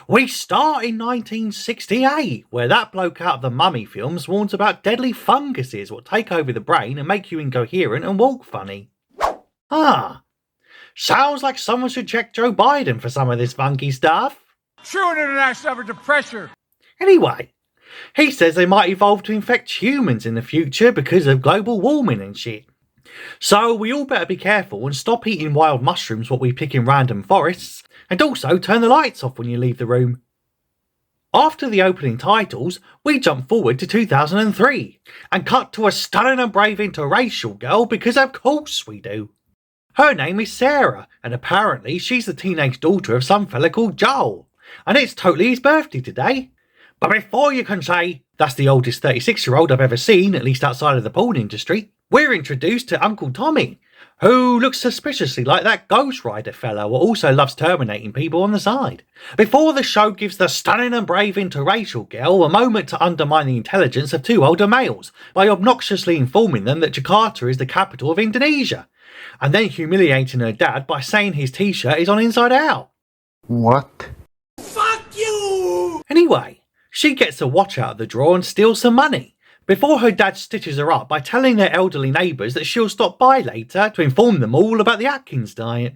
We start in 1968, where that bloke out of the Mummy films warns about deadly funguses what take over the brain and make you incoherent and walk funny. Ah, sounds like someone should check Joe Biden for some of this funky stuff. True international effort to pressure. Anyway, he says they might evolve to infect humans in the future because of global warming and shit. So we all better be careful and stop eating wild mushrooms what we pick in random forests, and also turn the lights off when you leave the room. After the opening titles, we jump forward to 2003 and cut to a stunning and brave interracial girl because of course we do. Her name is Sarah, and apparently she's the teenage daughter of some fella called Joel, and it's totally his birthday today. But before you can say, that's the oldest 36-year-old I've ever seen, at least outside of the porn industry, we're introduced to Uncle Tommy, who looks suspiciously like that Ghost Rider fella who also loves terminating people on the side. Before the show gives the stunning and brave interracial girl a moment to undermine the intelligence of two older males by obnoxiously informing them that Jakarta is the capital of Indonesia, and then humiliating her dad by saying his t-shirt is on inside out. What? Fuck you! Anyway, she gets a watch out of the drawer and steals some money, before her dad stitches her up by telling their elderly neighbours that she'll stop by later to inform them all about the Atkins diet.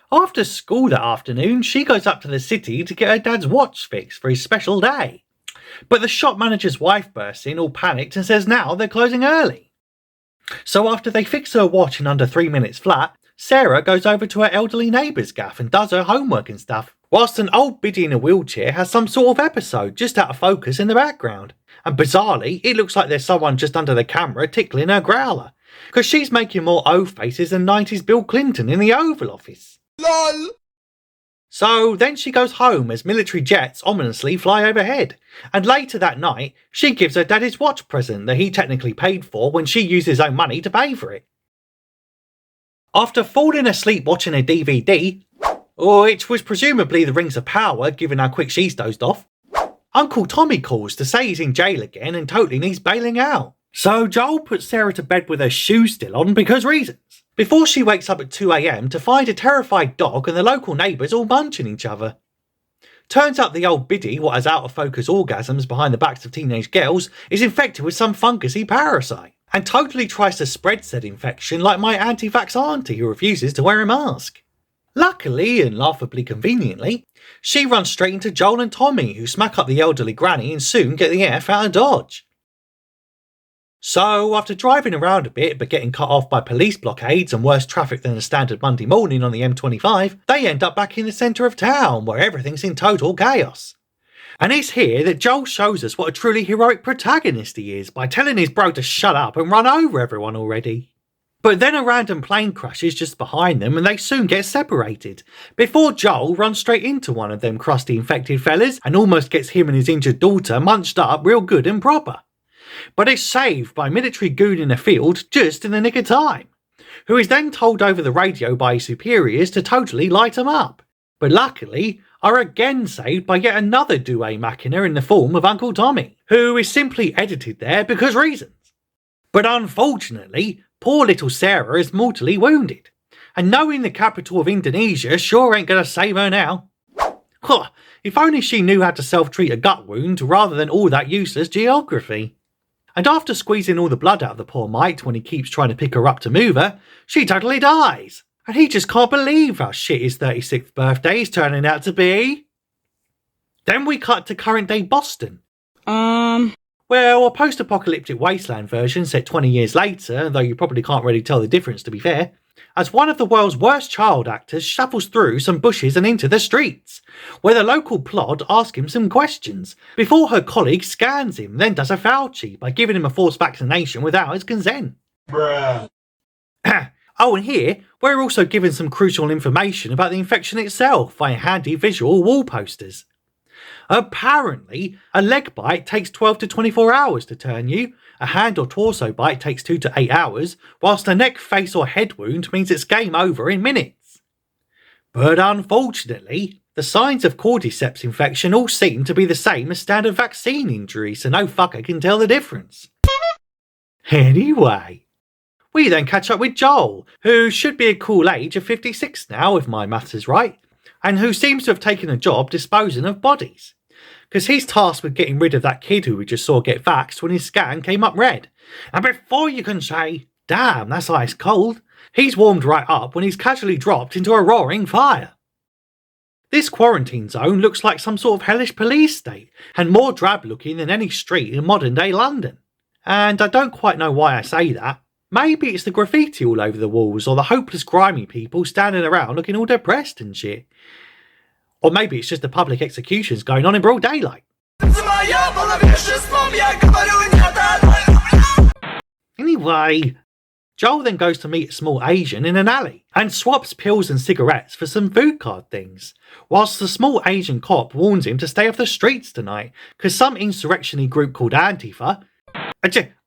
After school that afternoon, she goes up to the city to get her dad's watch fixed for his special day. But the shop manager's wife bursts in all panicked and says now they're closing early. So after they fix her watch in under 3 minutes flat, Sarah goes over to her elderly neighbour's gaff and does her homework and stuff, whilst an old biddy in a wheelchair has some sort of episode just out of focus in the background. And bizarrely, it looks like there's someone just under the camera tickling her growler, because she's making more O faces than 90s Bill Clinton in the Oval Office. LOL! So then she goes home as military jets ominously fly overhead, and later that night, she gives her dad his watch present that he technically paid for when she used his own money to pay for it. After falling asleep watching a DVD, which was presumably The Rings of Power given how quick she's dozed off, Uncle Tommy calls to say he's in jail again and totally needs bailing out. So Joel puts Sarah to bed with her shoes still on because reasons, before she wakes up at 2 AM to find a terrified dog and the local neighbours all munching each other. Turns out the old biddy, what has out of focus orgasms behind the backs of teenage girls, is infected with some fungusy parasite, and totally tries to spread said infection like my anti-vax auntie who refuses to wear a mask. Luckily, and laughably conveniently, she runs straight into Joel and Tommy, who smack up the elderly granny and soon get the F out of Dodge. So, after driving around a bit but getting cut off by police blockades and worse traffic than a standard Monday morning on the M25, they end up back in the centre of town, where everything's in total chaos. And it's here that Joel shows us what a truly heroic protagonist he is, by telling his bro to shut up and run over everyone already. But then a random plane crashes just behind them and they soon get separated, before Joel runs straight into one of them crusty infected fellas and almost gets him and his injured daughter munched up real good and proper. But it's saved by military goon in a field just in the nick of time, who is then told over the radio by his superiors to totally light them up, but luckily are again saved by yet another Due Machina in the form of Uncle Tommy, who is simply edited there because reasons. But unfortunately, poor little Sarah is mortally wounded, and knowing the capital of Indonesia sure ain't gonna save her now. If only she knew how to self-treat a gut wound rather than all that useless geography. And after squeezing all the blood out of the poor mite when he keeps trying to pick her up to move her, she totally dies, and he just can't believe how shit his 36th birthday is turning out to be. Then we cut to current day Boston. Well, a post-apocalyptic wasteland version set 20 years later, though you probably can't really tell the difference to be fair, as one of the world's worst child actors shuffles through some bushes and into the streets, where the local plod asks him some questions, before her colleague scans him, then does a Fauci by giving him a forced vaccination without his consent. Bruh. Oh, and here, we're also given some crucial information about the infection itself via handy visual wall posters. Apparently, a leg bite takes 12 to 24 hours to turn you, a hand or torso bite takes 2 to 8 hours, whilst a neck, face or head wound means it's game over in minutes. But unfortunately, the signs of cordyceps infection all seem to be the same as standard vaccine injuries, so no fucker can tell the difference. Anyway, we then catch up with Joel, who should be a cool age of 56 now if my maths is right, and who seems to have taken a job disposing of bodies. Because he's tasked with getting rid of that kid who we just saw get vaxxed when his scan came up red. And before you can say, damn, that's ice cold, he's warmed right up when he's casually dropped into a roaring fire. This quarantine zone looks like some sort of hellish police state, and more drab looking than any street in modern day London. And I don't quite know why I say that. Maybe it's the graffiti all over the walls, or the hopeless grimy people standing around looking all depressed and shit. Or maybe it's just the public executions going on in broad daylight. Anyway, Joel then goes to meet a small Asian in an alley and swaps pills and cigarettes for some food card things, whilst the small Asian cop warns him to stay off the streets tonight because some insurrectiony group called Antifa,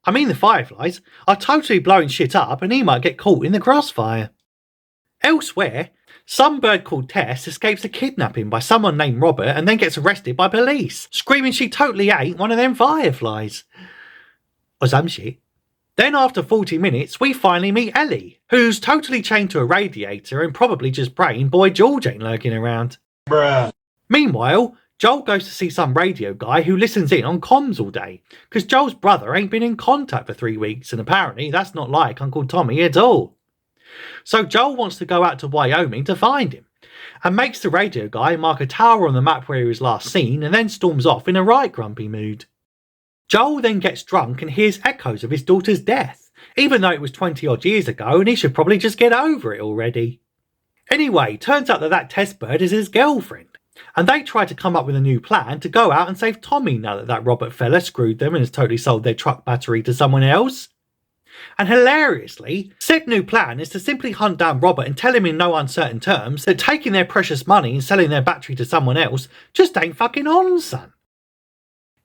I mean the Fireflies, are totally blowing shit up and he might get caught in the crossfire. Elsewhere, some bird called Tess escapes a kidnapping by someone named Robert and then gets arrested by police, screaming she totally ain't one of them Fireflies. Or some shit. Then after 40 minutes, we finally meet Ellie, who's totally chained to a radiator and probably just praying Boy George ain't lurking around. Bruh. Meanwhile, Joel goes to see some radio guy who listens in on comms all day, because Joel's brother ain't been in contact for 3 weeks, and apparently that's not like Uncle Tommy at all. So Joel wants to go out to Wyoming to find him, and makes the radio guy mark a tower on the map where he was last seen, and then storms off in a right grumpy mood. Joel then gets drunk and hears echoes of his daughter's death, even though it was 20 odd years ago and he should probably just get over it already. Anyway, turns out that test bird is his girlfriend, and they try to come up with a new plan to go out and save Tommy now that Robert fella screwed them and has totally sold their truck battery to someone else. And hilariously, said new plan is to simply hunt down Robert and tell him in no uncertain terms that taking their precious money and selling their battery to someone else just ain't fucking on, son.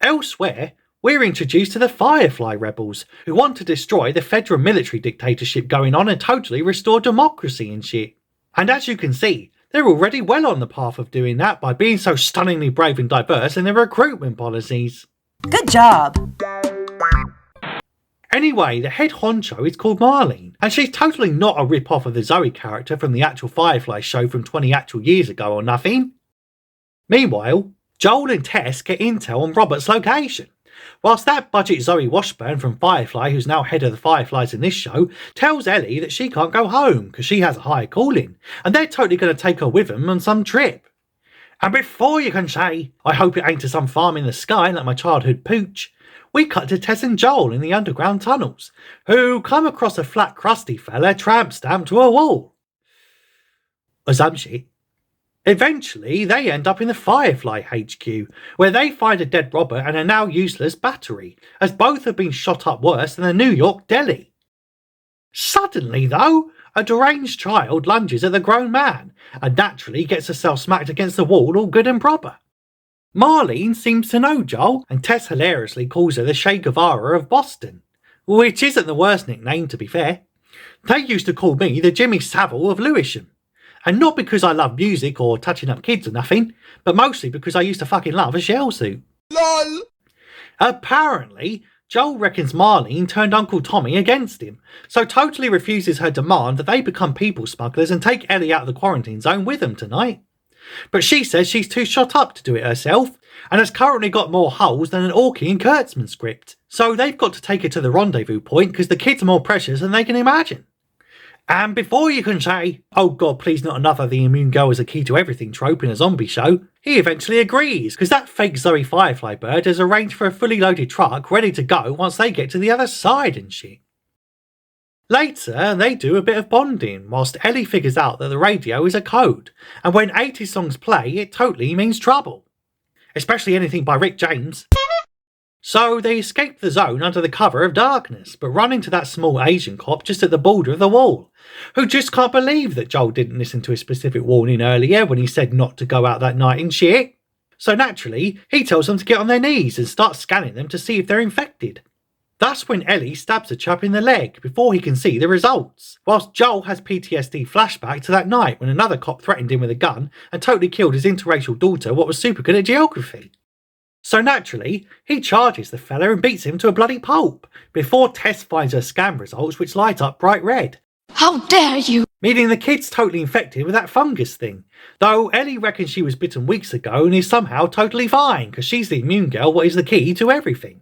Elsewhere, we're introduced to the Firefly rebels, who want to destroy the federal military dictatorship going on and totally restore democracy and shit. And as you can see, they're already well on the path of doing that by being so stunningly brave and diverse in their recruitment policies. Good job! Anyway, the head honcho is called Marlene, and she's totally not a rip-off of the Zoe character from the actual Firefly show from 20 actual years ago or nothing. Meanwhile, Joel and Tess get intel on Robert's location, whilst that budget Zoe Washburn from Firefly, who's now head of the Fireflies in this show, tells Ellie that she can't go home because she has a higher calling, and they're totally going to take her with them on some trip. And before you can say, I hope it ain't to some farm in the sky like my childhood pooch, we cut to Tess and Joel in the underground tunnels, who come across a flat crusty fella tramp stamped to a wall. Or some shit. Eventually, they end up in the Firefly HQ, where they find a dead Robert and a now useless battery, as both have been shot up worse than a New York deli. Suddenly, though, a deranged child lunges at the grown man, and naturally gets herself smacked against the wall all good and proper. Marlene seems to know Joel, and Tess hilariously calls her the Che Guevara of Boston, which isn't the worst nickname to be fair. They used to call me the Jimmy Savile of Lewisham. And not because I love music or touching up kids or nothing, but mostly because I used to fucking love a shell suit. LOL! Apparently, Joel reckons Marlene turned Uncle Tommy against him, so totally refuses her demand that they become people smugglers and take Ellie out of the quarantine zone with them tonight. But she says she's too shot up to do it herself, and has currently got more holes than an Orky and Kurtzman script, so they've got to take her to the rendezvous point because the kids are more precious than they can imagine. And before you can say, oh god, please not another the immune girl is a key to everything trope in a zombie show, he eventually agrees, because that fake Zoe Firefly bird has arranged for a fully loaded truck ready to go once they get to the other side and shit. Later, they do a bit of bonding, whilst Ellie figures out that the radio is a code, and when 80 songs play, it totally means trouble. Especially anything by Rick James. So they escape the zone under the cover of darkness, but run into that small Asian cop just at the border of the wall, who just can't believe that Joel didn't listen to a specific warning earlier when he said not to go out that night and shit. So naturally, he tells them to get on their knees and start scanning them to see if they're infected. That's when Ellie stabs a chap in the leg before he can see the results, whilst Joel has PTSD flashback to that night when another cop threatened him with a gun and totally killed his interracial daughter what was super good at geography. So naturally, he charges the fella and beats him to a bloody pulp, before Tess finds her scan results which light up bright red. How dare you! meaning the kid's totally infected with that fungus thing, though Ellie reckons she was bitten weeks ago and is somehow totally fine because she's the immune girl, what is the key to everything.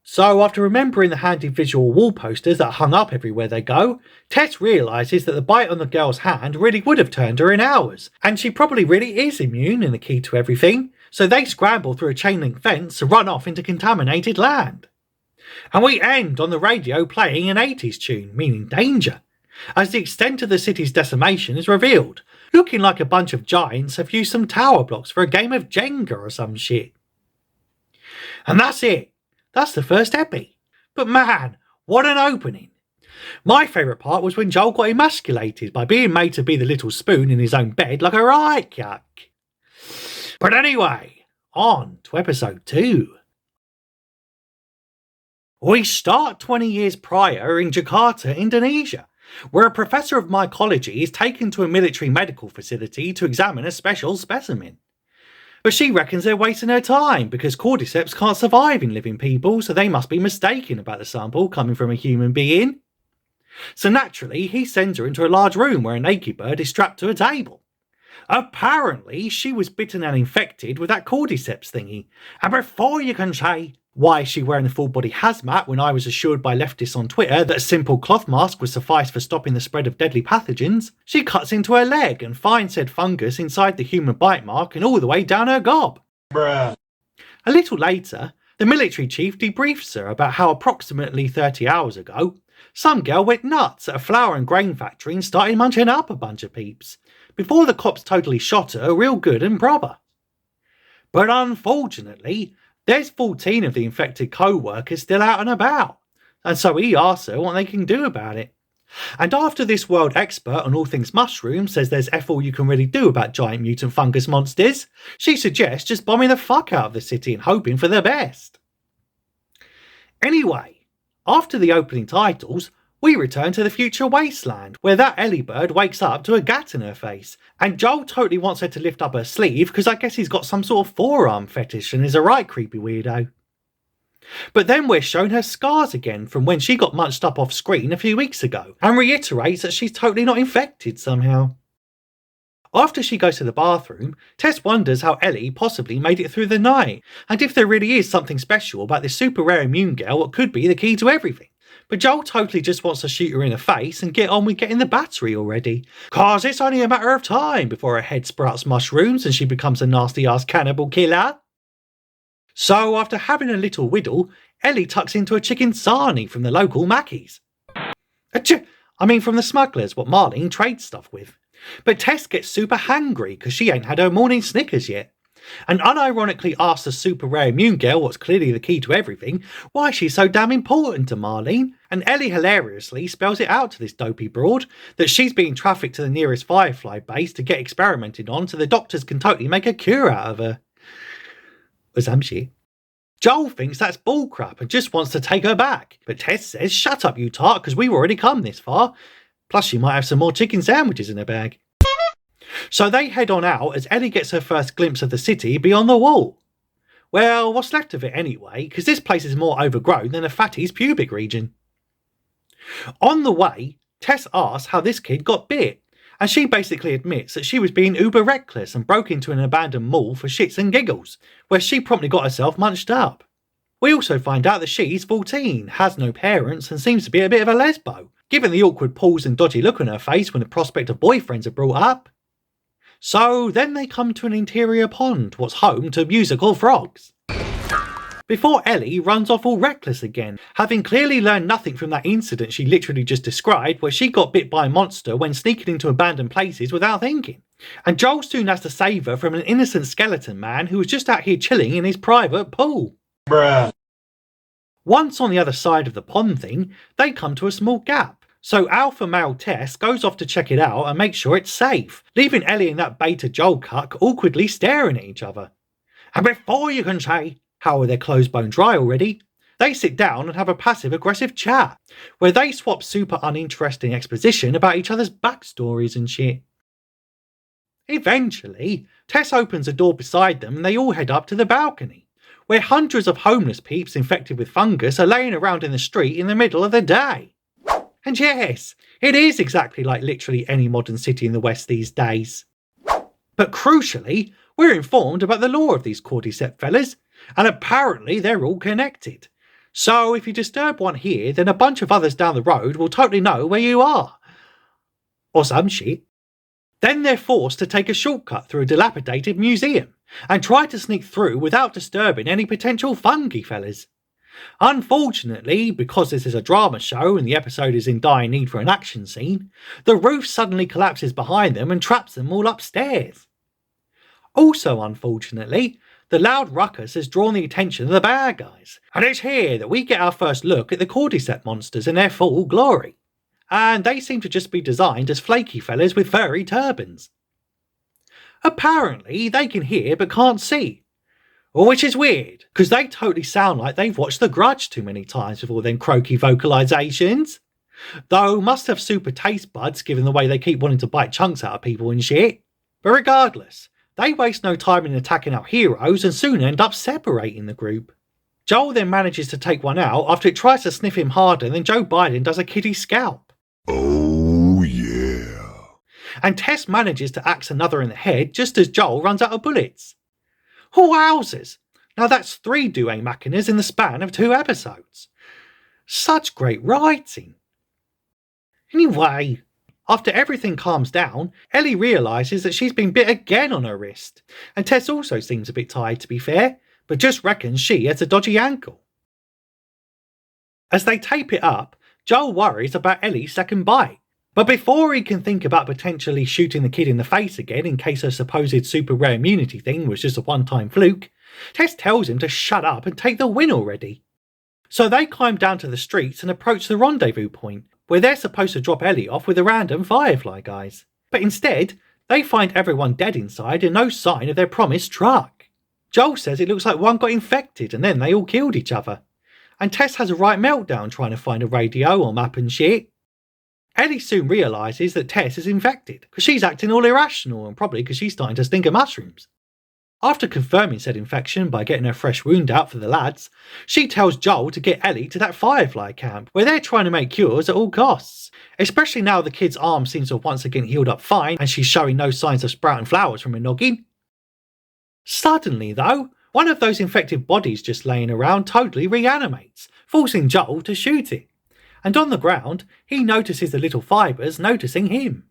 So after remembering the handy visual wall posters that are hung up everywhere they go, Tess realises that the bite on the girl's hand really would have turned her in hours, and she probably really is immune in the key to everything, so they scramble through a chain link fence to run off into contaminated land. And we end on the radio playing an 80s tune, meaning danger, as the extent of the city's decimation is revealed, looking like a bunch of giants have used some tower blocks for a game of Jenga or some shit. And that's it. That's the first epi. But man, what an opening. My favourite part was when Joel got emasculated by being made to be the little spoon in his own bed like a right yuck. But anyway, on to episode 2. We start 20 years prior in Jakarta, Indonesia, where a professor of mycology is taken to a military medical facility to examine a special specimen. But she reckons they're wasting her time because cordyceps can't survive in living people, so they must be mistaken about the sample coming from a human being. So naturally, he sends her into a large room where a naked bird is strapped to a table. Apparently, she was bitten and infected with that cordyceps thingy, and before you can say, why is she wearing a full body hazmat when I was assured by leftists on Twitter that a simple cloth mask would suffice for stopping the spread of deadly pathogens, she cuts into her leg and finds said fungus inside the human bite mark and all the way down her gob. Bruh. A little later, the military chief debriefs her about how approximately 30 hours ago, some girl went nuts at a flour and grain factory and started munching up a bunch of peeps, before the cops totally shot her real good and proper. But unfortunately, there's 14 of the infected co-workers still out and about, and so he asks her what they can do about it. And after this world expert on all things mushrooms says there's F all you can really do about giant mutant fungus monsters, she suggests just bombing the fuck out of the city and hoping for the best. Anyway, after the opening titles, we return to the future wasteland, where that Ellie bird wakes up to a gat in her face, and Joel totally wants her to lift up her sleeve because I guess he's got some sort of forearm fetish and is a right creepy weirdo. But then we're shown her scars again from when she got munched up off screen a few weeks ago, and reiterates that she's totally not infected somehow. After she goes to the bathroom, Tess wonders how Ellie possibly made it through the night, and if there really is something special about this super rare immune girl what could be the key to everything. But Joel totally just wants to shoot her in the face and get on with getting the battery already, cause it's only a matter of time before her head sprouts mushrooms and she becomes a nasty ass cannibal killer. So after having a little whittle, Ellie tucks into a chicken sarnie from the local Mackies. From the smugglers, what Marlene trades stuff with. But Tess gets super hangry because she ain't had her morning Snickers yet, and unironically asks the super rare immune girl what's clearly the key to everything, why she's so damn important to Marlene, and Ellie hilariously spells it out to this dopey broad that she's being trafficked to the nearest Firefly base to get experimented on so the doctors can totally make a cure out of her. Or some shit. Joel thinks that's bullcrap and just wants to take her back, but Tess says, shut up you tart, because we've already come this far, plus she might have some more chicken sandwiches in her bag. So they head on out as Ellie gets her first glimpse of the city beyond the wall. Well, what's left of it anyway, because this place is more overgrown than a fatty's pubic region. On the way, Tess asks how this kid got bit, and she basically admits that she was being uber reckless and broke into an abandoned mall for shits and giggles, where she promptly got herself munched up. We also find out that she's 14, has no parents, and seems to be a bit of a lesbo, given the awkward pause and dodgy look on her face when the prospect of boyfriends are brought up. So then they come to an interior pond, what's home to musical frogs. Before Ellie runs off all reckless again, having clearly learned nothing from that incident she literally just described where she got bit by a monster when sneaking into abandoned places without thinking. And Joel soon has to save her from an innocent skeleton man who was just out here chilling in his private pool. Bruh. Once on the other side of the pond thing, they come to a small gap. So alpha male Tess goes off to check it out and make sure it's safe, leaving Ellie and that beta Joel cuck awkwardly staring at each other. And before you can say, how are their clothes bone dry already, they sit down and have a passive-aggressive chat, where they swap super uninteresting exposition about each other's backstories and shit. Eventually, Tess opens a door beside them and they all head up to the balcony, where hundreds of homeless peeps infected with fungus are laying around in the street in the middle of the day. And yes, it is exactly like literally any modern city in the West these days. But crucially, we're informed about the lore of these cordyceps fellas, and apparently they're all connected. So if you disturb one here, then a bunch of others down the road will totally know where you are. Or some shit. Then they're forced to take a shortcut through a dilapidated museum and try to sneak through without disturbing any potential fungi fellas. Unfortunately, because this is a drama show and the episode is in dire need for an action scene, the roof suddenly collapses behind them and traps them all upstairs. Also unfortunately, the loud ruckus has drawn the attention of the bad guys, and it's here that we get our first look at the cordyceps monsters in their full glory. And they seem to just be designed as flaky fellas with furry turbans. Apparently, they can hear but can't see. Which is weird, because they totally sound like they've watched The Grudge too many times with all them croaky vocalisations. Though must have super taste buds given the way they keep wanting to bite chunks out of people and shit. But regardless, they waste no time in attacking our heroes and soon end up separating the group. Joel then manages to take one out after it tries to sniff him harder than Joe Biden does a kiddie's scalp. Oh yeah. And Tess manages to axe another in the head just as Joel runs out of bullets. Wowzers! Now that's 3 Douay Machinas in the span of 2 episodes. Such great writing. Anyway, after everything calms down, Ellie realises that she's been bit again on her wrist, and Tess also seems a bit tired to be fair, but just reckons she has a dodgy ankle. As they tape it up, Joel worries about Ellie's second bite, but before he can think about potentially shooting the kid in the face again in case her supposed super rare immunity thing was just a one-time fluke, Tess tells him to shut up and take the win already. So they climb down to the streets and approach the rendezvous point, where they're supposed to drop Ellie off with the random Firefly guys. But instead, they find everyone dead inside and no sign of their promised truck. Joel says it looks like one got infected and then they all killed each other. And Tess has a right meltdown trying to find a radio or map and shit. Ellie soon realises that Tess is infected, because she's acting all irrational and probably because she's starting to stink of mushrooms. After confirming said infection by getting her fresh wound out for the lads, she tells Joel to get Ellie to that Firefly camp where they're trying to make cures at all costs, especially now the kid's arm seems to have once again healed up fine and she's showing no signs of sprouting flowers from her noggin. Suddenly though, one of those infected bodies just laying around totally reanimates, forcing Joel to shoot it. And on the ground, he notices the little fibres noticing him.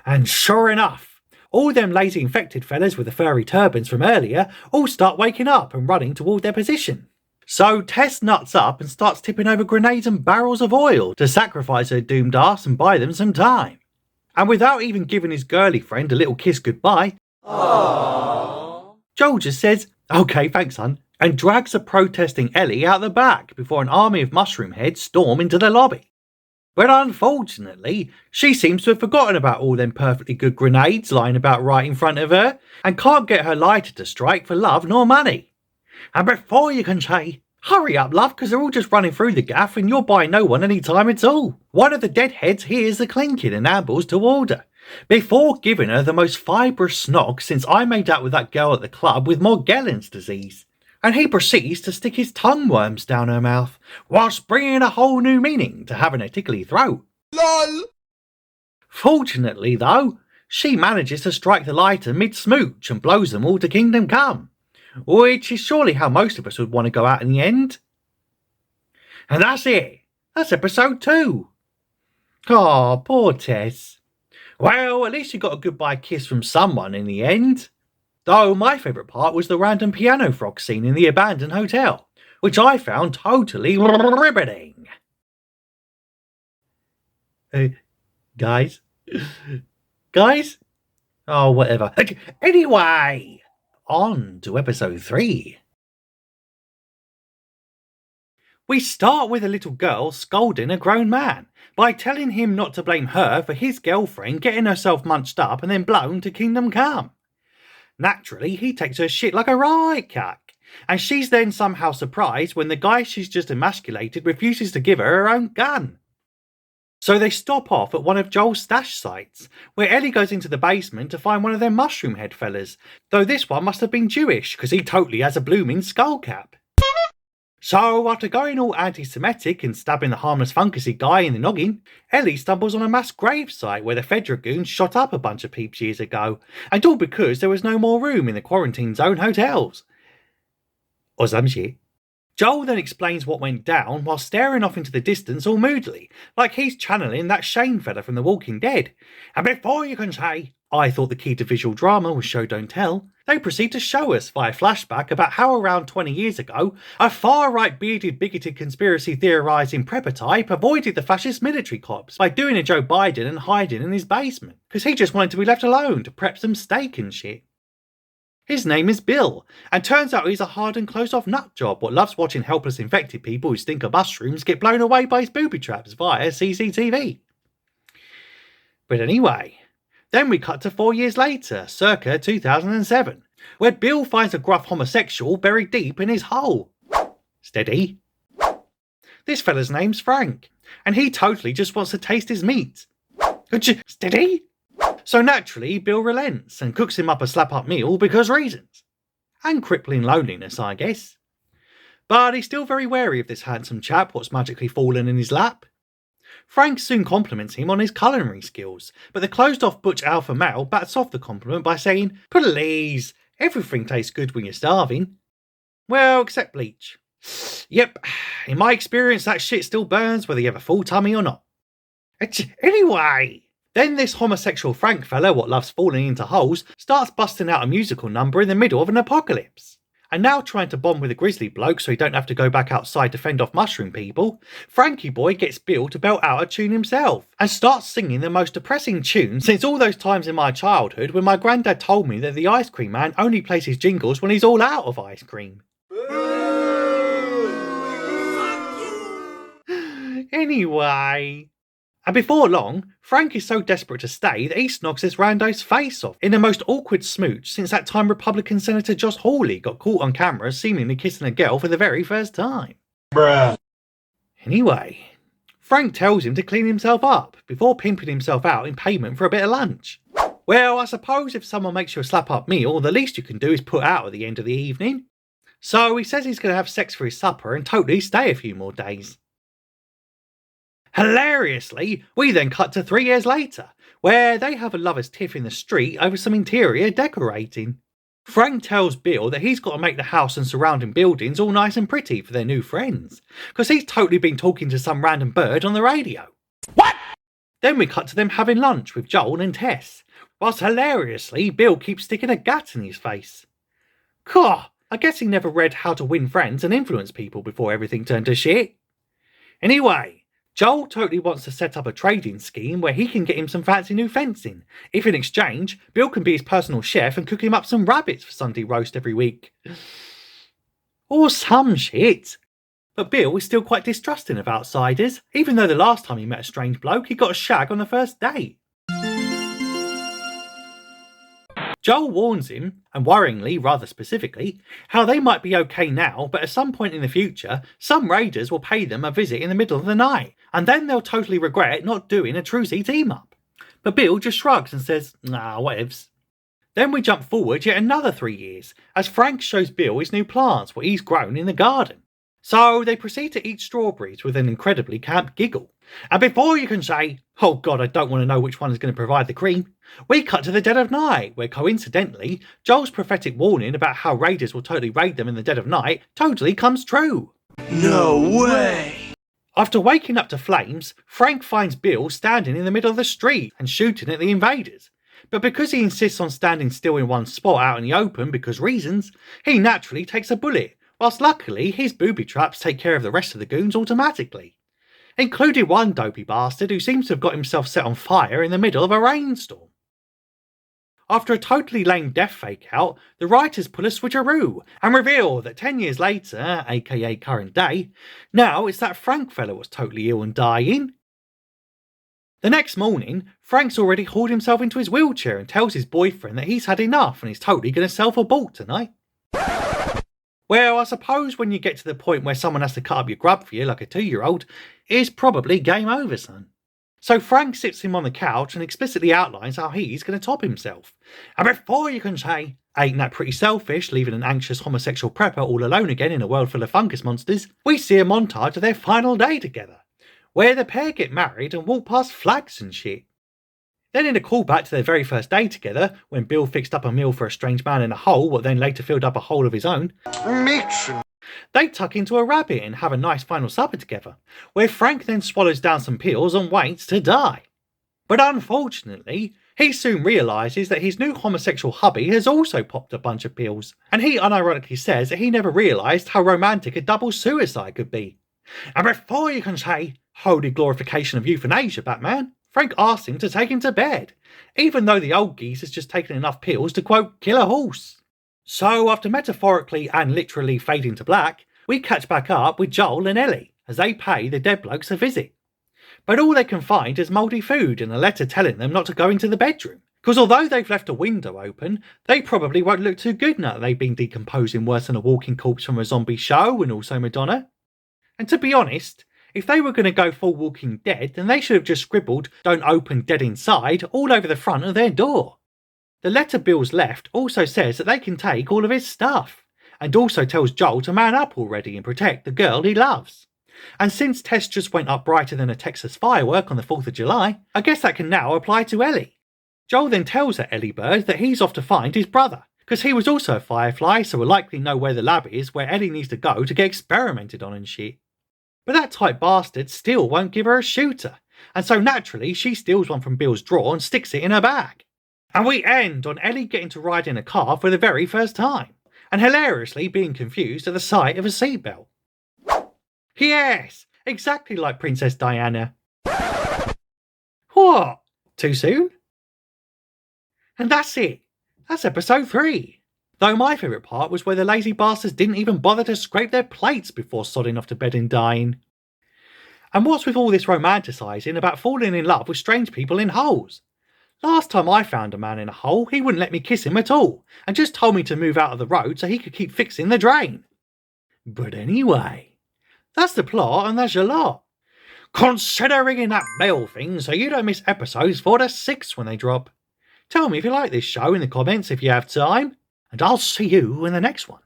And sure enough, all them lazy infected fellas with the furry turbans from earlier all start waking up and running toward their position. So Tess nuts up and starts tipping over grenades and barrels of oil to sacrifice her doomed ass and buy them some time. And without even giving his girly friend a little kiss goodbye, aww, Joel just says, "Okay, thanks hun," and drags a protesting Ellie out the back before an army of mushroom heads storm into the lobby. But unfortunately, she seems to have forgotten about all them perfectly good grenades lying about right in front of her, and can't get her lighter to strike for love nor money. And before you can say, "Hurry up love, because they're all just running through the gaff and you're buying no one any time at all," one of the deadheads hears the clinking and ambles toward her, before giving her the most fibrous snog since I made out with that girl at the club with Morgellons disease. And he proceeds to stick his tongue worms down her mouth, whilst bringing a whole new meaning to having a tickly throat. LOL! Fortunately though, she manages to strike the lighter mid-smooch and blows them all to kingdom come, which is surely how most of us would want to go out in the end. And that's it. That's episode 2. Aw, poor Tess. Well, at least she got a goodbye kiss from someone in the end. Though my favourite part was the random piano frog scene in the abandoned hotel, which I found totally riveting. Guys? Guys? Oh, whatever. Anyway, on to episode 3. We start with a little girl scolding a grown man by telling him not to blame her for his girlfriend getting herself munched up and then blown to kingdom come. Naturally, he takes her shit like a right cack, and she's then somehow surprised when the guy she's just emasculated refuses to give her own gun. So they stop off at one of Joel's stash sites, where Ellie goes into the basement to find one of their mushroom head fellas, though this one must have been Jewish, because he totally has a blooming skull cap. So, after going all anti-Semitic and stabbing the harmless fungusy guy in the noggin, Ellie stumbles on a mass gravesite where the Fed dragoons shot up a bunch of peeps years ago, and all because there was no more room in the quarantine zone hotels. Or some shit. Joel then explains what went down while staring off into the distance all moodily, like he's channeling that Shane fella from The Walking Dead. And before you can say, I thought the key to visual drama was show don't tell, they proceed to show us via flashback about how around 20 years ago, a far-right bearded bigoted conspiracy theorising prepper type avoided the fascist military cops by doing a Joe Biden and hiding in his basement, because he just wanted to be left alone to prep some steak and shit. His name is Bill, and turns out he's a hard and close-off nutjob what loves watching helpless infected people who stink of mushrooms get blown away by his booby traps via CCTV. But anyway, then we cut to 4 years later, circa 2007, where Bill finds a gruff homosexual buried deep in his hole. Steady. This fella's name's Frank, and he totally just wants to taste his meat. Steady? So naturally, Bill relents and cooks him up a slap-up meal because reasons. And crippling loneliness, I guess. But he's still very wary of this handsome chap what's magically fallen in his lap. Frank soon compliments him on his culinary skills, but the closed-off butch alpha male bats off the compliment by saying, "Please, everything tastes good when you're starving." Well, except bleach. Yep, in my experience that shit still burns whether you have a full tummy or not. Anyway... Then this homosexual Frank fella, what loves falling into holes, starts busting out a musical number in the middle of an apocalypse. And now trying to bond with a grizzly bloke so he don't have to go back outside to fend off mushroom people, Frankie boy gets Bill to belt out a tune himself, and starts singing the most depressing tune since all those times in my childhood when my granddad told me that the ice cream man only plays his jingles when he's all out of ice cream. Anyway... And before long, Frank is so desperate to stay that he snogs this rando's face off in the most awkward smooch since that time Republican Senator Josh Hawley got caught on camera seemingly kissing a girl for the very first time. Bruh. Anyway, Frank tells him to clean himself up before pimping himself out in payment for a bit of lunch. Well, I suppose if someone makes you a slap-up meal, the least you can do is put out at the end of the evening. So he says he's going to have sex for his supper and totally stay a few more days. Hilariously, we then cut to 3 years later, where they have a lover's tiff in the street over some interior decorating. Frank tells Bill that he's got to make the house and surrounding buildings all nice and pretty for their new friends, because he's totally been talking to some random bird on the radio. What? Then we cut to them having lunch with Joel and Tess, whilst hilariously Bill keeps sticking a gat in his face. Cough, I guess he never read How to Win Friends and Influence People before everything turned to shit. Anyway, Joel totally wants to set up a trading scheme where he can get him some fancy new fencing, if in exchange, Bill can be his personal chef and cook him up some rabbits for Sunday roast every week. Or some shit. But Bill is still quite distrusting of outsiders, even though the last time he met a strange bloke, he got a shag on the first date. Joel warns him, and worryingly, rather specifically, how they might be okay now, but at some point in the future, some raiders will pay them a visit in the middle of the night, and then they'll totally regret not doing a Trucy team-up. But Bill just shrugs and says, nah, whatevs. Then we jump forward yet another 3 years, as Frank shows Bill his new plants, what he's grown in the garden. So they proceed to eat strawberries with an incredibly camp giggle. And before you can say, oh god, I don't want to know which one is going to provide the cream, we cut to the dead of night, where coincidentally, Joel's prophetic warning about how raiders will totally raid them in the dead of night totally comes true. No way. After waking up to flames, Frank finds Bill standing in the middle of the street and shooting at the invaders. But because he insists on standing still in one spot out in the open because reasons, he naturally takes a bullet, whilst luckily his booby traps take care of the rest of the goons automatically. Including one dopey bastard who seems to have got himself set on fire in the middle of a rainstorm. After a totally lame death fake out, the writers pull a switcheroo and reveal that 10 years later, aka current day, now it's that Frank fella was totally ill and dying. The next morning, Frank's already hauled himself into his wheelchair and tells his boyfriend that he's had enough and he's totally going to self-abort tonight. Well, I suppose when you get to the point where someone has to cut up your grub for you like a 2-year-old, it's probably game over, son. So Frank sits him on the couch and explicitly outlines how he's going to top himself. And before you can say, Ain't that pretty selfish, leaving an anxious homosexual prepper all alone again in a world full of fungus monsters? We see a montage of their final day together, where the pair get married and walk past flags and shit. Then in a callback to their very first day together, when Bill fixed up a meal for a strange man in a hole, what then later filled up a hole of his own, they tuck into a rabbit and have a nice final supper together, where Frank then swallows down some pills and waits to die. But unfortunately, he soon realises that his new homosexual hubby has also popped a bunch of pills, and he unironically says that he never realised how romantic a double suicide could be. And before you can say, holy glorification of euthanasia, Batman, Frank asks him to take him to bed, even though the old geese has just taken enough pills to, quote, kill a horse. So after metaphorically and literally fading to black, we catch back up with Joel and Ellie as they pay the dead blokes a visit. But all they can find is mouldy food and a letter telling them not to go into the bedroom, because although they've left a window open, they probably won't look too good now that they've been decomposing worse than a walking corpse from a zombie show and also Madonna. And to be honest, if they were going to go full Walking Dead, then they should have just scribbled "Don't open dead inside" all over the front of their door. The letter Bill's left also says that they can take all of his stuff, and also tells Joel to man up already and protect the girl he loves. And since Tess just went up brighter than a Texas firework on the 4th of July, I guess that can now apply to Ellie. Joel then tells that Ellie Bird that he's off to find his brother, because he was also a Firefly, so will likely know where the lab is where Ellie needs to go to get experimented on and shit. But that type bastard still won't give her a shooter, and so naturally she steals one from Bill's drawer and sticks it in her bag. And we end on Ellie getting to ride in a car for the very first time, and hilariously being confused at the sight of a seatbelt. Yes, exactly like Princess Diana. What? Too soon? And that's it. That's episode 3. Though my favourite part was where the lazy bastards didn't even bother to scrape their plates before sodding off to bed and dying. And what's with all this romanticising about falling in love with strange people in holes? Last time I found a man in a hole, he wouldn't let me kiss him at all, and just told me to move out of the road so he could keep fixing the drain. But anyway, that's the plot and that's your lot. Consider ringing that bell thing so you don't miss episodes 4 to 6 when they drop. Tell me if you like this show in the comments if you have time, and I'll see you in the next one.